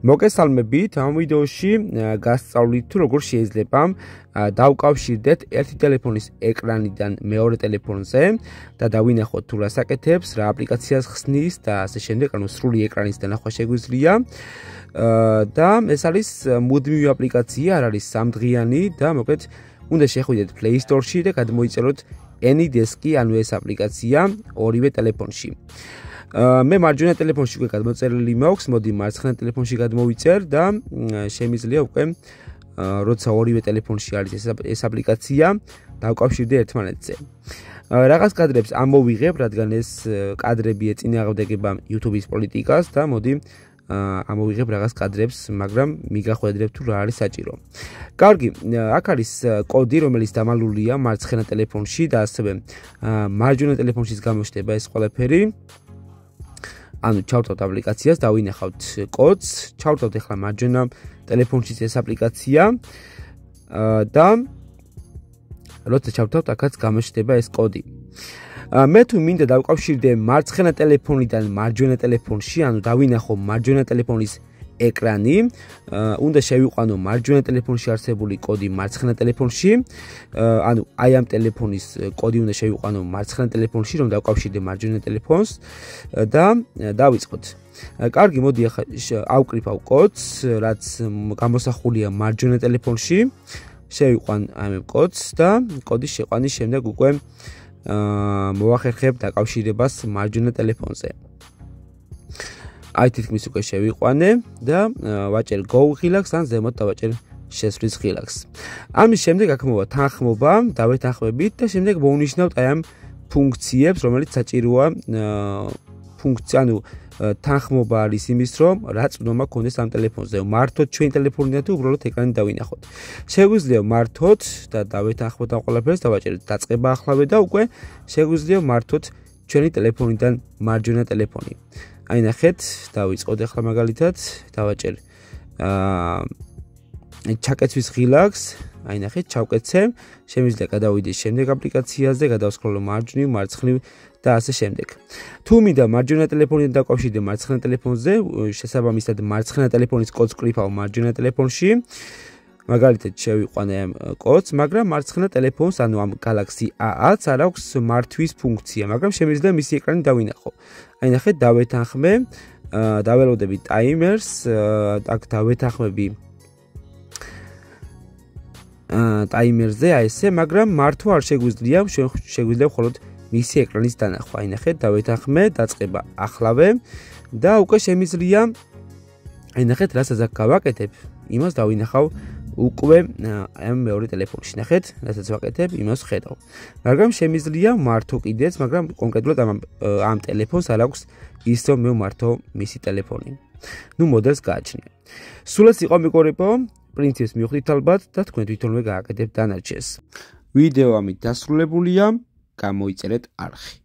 მოგესალმებით, ამ ვიდეოში გასწავლით თუ როგორ შეიძლება დავკავშირდეთ ერთი ტელეფონის ეკრანიდან მეორე ტელეფონზე და დავინახოთ თუ რას აკეთებს, რა აპლიკაციას ხსნის და ასე შემდეგ, ანუ სრული ეკრანის დანახვა შეგვიძლია. და ეს არის მუდმივი აპლიკაცია, არ არის სამდღიანი და მოკლედ უნდა შეხვიდეთ Play Store-ში და გადმოიწეროთ AnyDesk-ი, ანუ ეს აპლიკაცია ორივე ტელეფონში. მე მარჯვენა ტელეფონში უკვე გადმოწერილი მაქვს, მოდი მარცხენა ტელეფონში გადმოვიწერ და შემიძლია უკვე როცა ორივე ტელეფონში არის ეს აპლიკაცია, დავკავშირდე ერთმანეთზე. რაღაც კადრებს ამოვიღებ, რადგან ეს კადრები ეწინააღმდეგება YouTube-ის პოლიტიკას და მოდი ამოვიღებ რაღაც კადრებს, მაგრამ მიგახვედრებ თუ რა არის საჭირო. კარგი, აქ არის კოდი, რომელიც დამალულია მარცხენა ტელეფონში და ასევე მარჯვენა ტელეფონშიც გამოჩნდება ეს ყველაფერი. ანუ ჩავთავთ აპლიკაციას, დავინახავთ კოდს, ჩავთავთ ახლა მარჯვენა ტელეფონშიც ეს აპლიკაცია და როცა ჩავთავთ, აქაც გამოჩნდება ეს კოდი. მე თუ მინდა დავკავშირდე მარცხენა ტელეფონიდან მარჯვენა ტელეფონში, ანუ დავინახო მარჯვენა ტელეფონის ეკრანი, უნდა შევიყვანო მარჯვენა ტელეფონში არსებული კოდი მარცხენა ტელეფონში, ანუ აი ამ ტელეფონის კოდი უნდა შევიყვანო მარცხენა ტელეფონში, რომ დავკავშირდე მარჯვენა ტელეფონს და დავიწყოთ. კარგი, მოდი ახლა ავკრიფავ კოდს, რაც გამოსახულია მარჯვენა ტელეფონში. შევიყვან ამ კოდს და კოდის შეყვანის შემდეგ უკვე მოვახერხებ დაკავშირებას მარჯვენა ტელეფონზე. აი თითქმის უკვე შევიყვანე და ვაჭერ go ღილაკს ან ზემოთ დავაჭერ შესვლის ღილაკს. ამის შემდეგ აქ მოვა თანხმობა, დავეთანხმებით და შემდეგ მოვნიშნავთ აი ამ ფუნქციებს, რომელიც საჭიროა ფუნქცია, ანუ თანხმობა არის იმის, რომ რა წვდომა გქონდეს ამ ტელეფონზე. მართოთ ჩვენი ტელეფონიდან თუ უბრალოდ ეკრანი დავინახოთ. შეგვიძლია მართოთ და დავეთანხმოთ ამ ყველაფერს, დავაჭერეთ დაწყებაახლავე და უკვე შეგვიძლია მართოთ ჩვენი ტელეფონიდან მარჯვენა ტელეფონი. აი ნახეთ, დავიწყოთ ახლა მაგალითად, დავაჭერ ჩაკეცვის ღილაკს, აი ნახეთ, ჩავკეცე, შემიძლია გადავიდე შემდეგ აპლიკაციაზე, გადავსკროლო მარჯვნივ, მარცხნივ და ასე შემდეგ. თუ მინდა მარჯვენა ტელეფონიდან დაკავშირდე მარცხენა ტელეფონზე, შესაბამისად მარცხენა ტელეფონის კოდს ვკრიფავ მარჯვენა ტელეფონში. მაგალითად შევიყვანე ამ კოდს, მაგრამ მარცხენა ტელეფონს, ანუ ამ Galaxy A-ს არ აქვს მართვის ფუნქცია, მაგრამ შემიძლია მისი ეკრანი დავინახო. აი ნახეთ, დავეთანხმე, დაველოდები ტაიმერს, აქ დავეთანხმები ტაიმერზე, აი ესე, მაგრამ მართვა არ შეგვიძლია, შეგვიძლია მხოლოდ მისი ეკრანის დანახვა. აი ნახეთ, დავეთანხმე, დაწყებაახლავე და უკვე შემიძლია, აი ნახეთ, რასაც აქ გავაკეთებ, იმას დავინახავ უკვე ამ მეორე ტელეფონში. ნახეთ, რასაც ვაკეთებ, იმას ხედავ. მაგრამ შემიძლია მართო კიდეც, მაგრამ კონკრეტულად ამ ტელეფონს არ აქვს ის, რომ მე ვმართო მისი ტელეფონი. ნუ მოდელს გააჩნია. სულ ეს იყო მეგობრებო, პრინციპს მივხვდით ალბათ და თქვენ თვითონვე გააკეთებთ დანარჩენს. ვიდეო ამით დასრულებულია, გამოიწერეთ არხი.